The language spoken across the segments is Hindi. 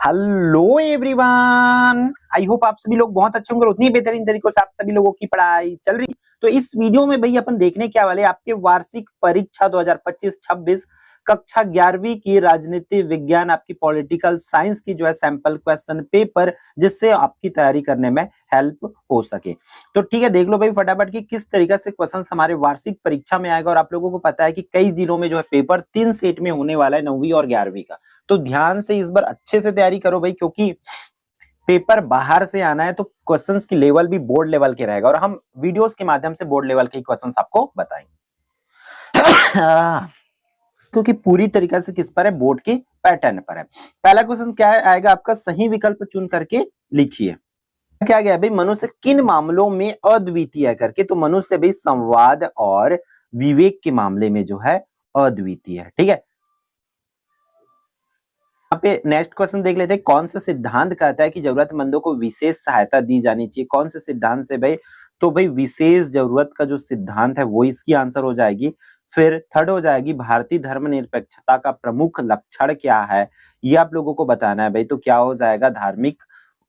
हेलो एवरीवन, आई होप आप सभी लोग बहुत अच्छे होंगे और उतनी बेहतरीन तरीकों से आप सभी लोगों की पढ़ाई चल रही। तो इस वीडियो में भाई अपन देखने क्या वाले आपके वार्षिक परीक्षा 2025-26 कक्षा 11वीं की राजनीति विज्ञान आपकी पॉलिटिकल साइंस की जो है सैंपल क्वेश्चन पेपर, जिससे आपकी तैयारी करने में हेल्प हो सके। तो ठीक है, देख लो भाई फटाफट कि किस तरीके से क्वेश्चन हमारे वार्षिक परीक्षा में आएगा। और आप लोगों को पता है कि कई जिलों में जो है पेपर 3 सेट में होने वाला है, 9वीं और 11वीं का। तो ध्यान से इस बार अच्छे से तैयारी करो भाई, क्योंकि पेपर बाहर से आना है तो क्वेश्चंस की लेवल भी बोर्ड लेवल के रहेगा और हम वीडियोस के माध्यम से बोर्ड लेवल के क्वेश्चंस आपको बताएंगे। क्योंकि पूरी तरीके से किस पर है, बोर्ड के पैटर्न पर है। पहला क्वेश्चन क्या आएगा आपका, सही विकल्प चुन करके लिखिए। क्या गया भाई, मनुष्य किन मामलों में अद्वितीय है करके। तो मनुष्य भाई संवाद और विवेक के मामले में जो है अद्वितीय है। ठीक है, यहाँ पे नेक्स्ट क्वेश्चन देख लेते हैं। कौन सा सिद्धांत कहता है कि जरूरतमंदों को विशेष सहायता दी जानी चाहिए। कौन से सिद्धांत से भाई, तो भाई विशेष जरूरत का जो सिद्धांत है वो इसकी आंसर हो जाएगी। फिर थर्ड हो जाएगी भारतीय धर्मनिरपेक्षता का प्रमुख लक्षण क्या है, ये आप लोगों को बताना है भाई। तो क्या हो जाएगा, धार्मिक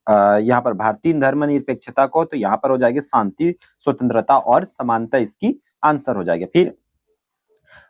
यहाँ पर भारतीय धर्मनिरपेक्षता को, तो यहाँ पर हो जाएगी शांति, स्वतंत्रता और समानता, इसकी आंसर हो जाएगी। फिर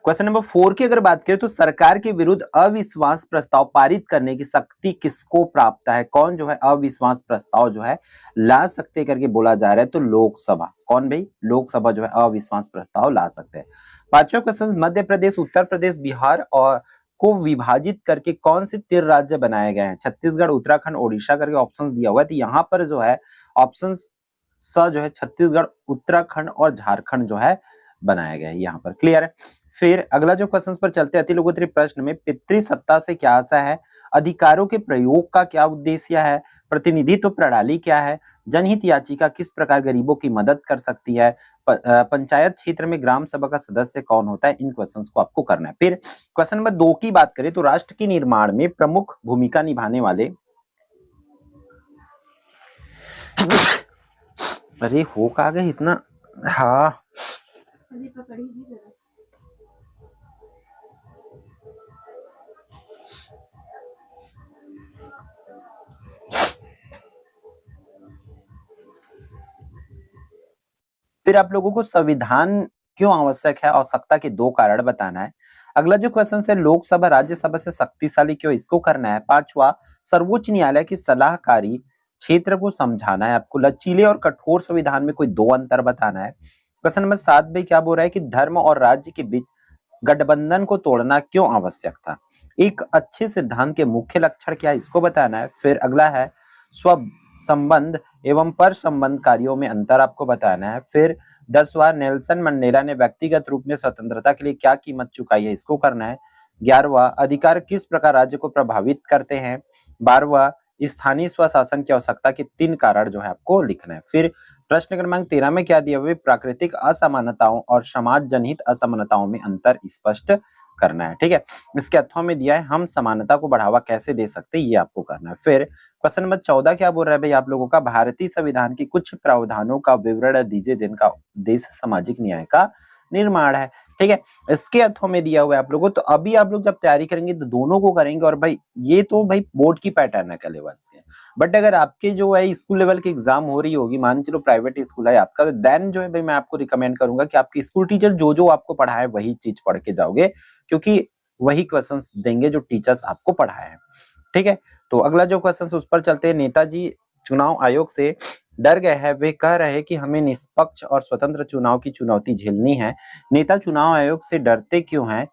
क्वेश्चन नंबर 4 की अगर बात करें तो सरकार के विरुद्ध अविश्वास प्रस्ताव पारित करने की शक्ति किसको प्राप्त है। कौन जो है अविश्वास प्रस्ताव जो है ला सकते करके बोला जा रहा है, तो लोकसभा। कौन भाई, लोकसभा जो है अविश्वास प्रस्ताव ला सकते हैं। पांचवा क्वेश्चन, मध्य प्रदेश, उत्तर प्रदेश, बिहार और को विभाजित करके कौन से 3 राज्य बनाए गए हैं। छत्तीसगढ़, उत्तराखंड, ओडिशा करके ऑप्शंस दिया हुआ है। तो यहाँ पर जो है ऑप्शन स जो है छत्तीसगढ़, उत्तराखंड और झारखंड जो है बनाया गया है। यहाँ पर क्लियर है। फिर अगला जो क्वेश्चन पर चलते हैं, अति लोकोत्तरी प्रश्न में पितृसत्ता से क्या आशा है, अधिकारों के प्रयोग का क्या उद्देश्य है, प्रतिनिधित्व प्रणाली क्या है, जनहित याचिका किस प्रकार गरीबों की मदद कर सकती है, पंचायत क्षेत्र में ग्राम सभा का सदस्य कौन होता है। इन क्वेश्चंस को आपको करना है। फिर क्वेश्चन नंबर 2 की बात करें तो राष्ट्र के निर्माण में प्रमुख भूमिका निभाने वाले अरे हो कहा गए इतना, हाँ फिर आप लोगों को संविधान क्यों आवश्यक है, आवश्यकता के 2 कारण बताना है। अगला जो क्वेश्चन है, लोकसभा राज्यसभा से शक्तिशाली क्यों, इसको करना है। पांचवा, सर्वोच्च न्यायालय की सलाहकारी क्षेत्र को समझाना है आपको। लचीले और कठोर संविधान में कोई 2 अंतर बताना है। क्वेश्चन नंबर 7 में क्या बोल रहा है कि धर्म और राज्य के बीच गठबंधन को तोड़ना क्यों आवश्यक था। एक अच्छे सिद्धांत के मुख्य लक्षण क्या है, इसको बताना है। फिर अगला है स्व संबंध एवं पर संबंध कार्यों में अंतर आपको बताना है। फिर 10वां, नेल्सन मंडेला ने व्यक्तिगत रूप में स्वतंत्रता के लिए क्या कीमत चुकाई है, इसको करना है। 11वां, अधिकार किस प्रकार राज्य को प्रभावित करते हैं। 12वां, स्थानीय स्वशासन की आवश्यकता के 3 कारण जो है आपको लिखना है। फिर प्रश्न क्रमांक 13 में क्या दिया हुआ है, प्राकृतिक असमानताओं और समाज जनहित असमानताओं में अंतर स्पष्ट करना है। ठीक है, इसके अथवा में दिया है हम समानता को बढ़ावा कैसे दे सकते हैं, ये आपको करना है। फिर क्वेश्चन नंबर 14 क्या बोल रहा है भाई आप लोगों का, भारतीय संविधान की कुछ प्रावधानों का विवरण दीजिए जिनका उद्देश्य सामाजिक न्याय का निर्माण है। ठीक है, इसके अर्थों में दिया हुआ है आप लोगों। तो अभी आप लोग जब तैयारी करेंगे तो दोनों को करेंगे। और भाई ये तो भाई बोर्ड की पैटर्न है का लेवल से, बट अगर आपके जो है स्कूल लेवल की एग्जाम हो रही होगी, मान चलो प्राइवेट स्कूल है आपका, तो देन जो है भाई मैं आपको रिकमेंड करूंगा कि आपके स्कूल टीचर जो जो आपको पढ़ाए वही चीज पढ़ के जाओगे, क्योंकि वही क्वेश्चंस देंगे जो टीचर्स आपको पढ़ाए हैं। ठीक है, तो अगला जो क्वेश्चन उस पर चलते हैं। नेताजी चुनाव आयोग से डर गए हैं, वे कह रहे हैं कि हमें निष्पक्ष और स्वतंत्र चुनाव की चुनौती झेलनी है। नेता चुनाव आयोग से डरते क्यों हैं,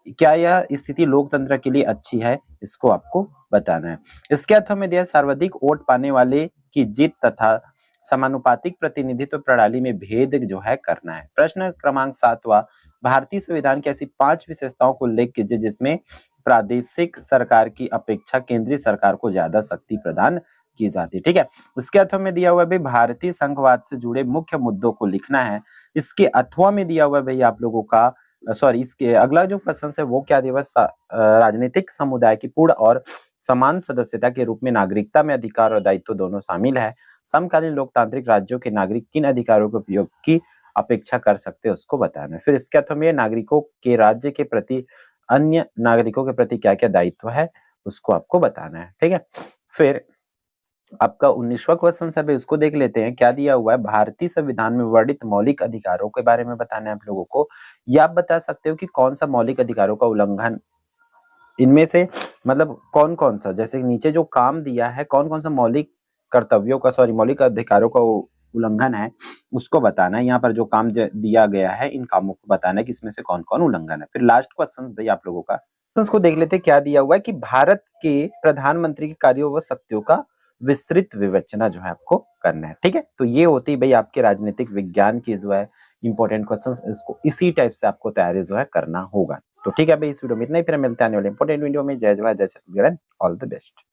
क्या यह स्थिति लोकतंत्र के लिए अच्छी है, इसको आपको बताना है। इसके अर्थ में दिया सर्वाधिक वोट पाने वाले की जीत तथा समानुपातिक प्रतिनिधित्व प्रणाली में भेद जो है करना है। प्रश्न क्रमांक 7वां, भारतीय संविधान की ऐसी 5 विशेषताओं को उल्लेख कीजिए जिसमें प्रादेशिक सरकार की अपेक्षा केंद्रीय सरकार को ज्यादा शक्ति प्रदान की जाती है। ठीक है, इसके अथवा में दिया हुआ है भाई भारतीय संघवाद से जुड़े मुख्य मुद्दों को लिखना है। इसके अथवा में दिया हुआ है भाई आप लोगों का, सॉरी इसके अगला जो क्वेश्चन है वो क्या दिया, राजनीतिक समुदाय की पूर्ण और समान सदस्यता के रूप में नागरिकता में अधिकार और दायित्व दोनों शामिल है। समकालीन लोकतांत्रिक राज्यों के नागरिक किन अधिकारों के उपयोग की अपेक्षा कर सकते हैं, उसको बताना है। फिर इसके अथवा में नागरिकों के राज्य के प्रति अन्य नागरिकों के प्रति क्या क्या दायित्व है उसको आपको बताना है। ठीक है, फिर आपका 19वां क्वेश्चन है भाई, उसको देख लेते हैं। क्या दिया हुआ है? भारतीय संविधान में वर्णित मौलिक अधिकारों के बारे में बताना है आप लोगों को। या आप बता सकते हो कि कौन सा मौलिक अधिकारों का उल्लंघन इनमें से, मतलब कौन कौन सा, जैसे नीचे जो काम दिया है कौन कौन सा मौलिक कर्तव्यों का, सॉरी मौलिक अधिकारों का उल्लंघन है, उसको बताना है। यहाँ पर जो काम दिया गया है इन कामों को बताना है कि इसमें से कौन कौन उल्लंघन है। फिर लास्ट क्वेश्चन भाई आप लोगों का, क्वेश्चन को देख लेते हैं। क्या दिया हुआ है कि भारत के प्रधानमंत्री के कार्यों व शक्तियों का विस्तृत विवेचना जो है आपको करना है। ठीक है, तो ये होती है भाई आपके राजनीतिक विज्ञान की जो है इंपॉर्टेंट क्वेश्चंस, इसको इसी टाइप से आपको तैयारी जो है करना होगा। तो ठीक है भाई, इस वीडियो में इतना ही, फिर मिलते हैं आने वाले इंपॉर्टेंट वीडियो में। जय जवाहर जय छत्तीसगढ़, ऑल द बेस्ट।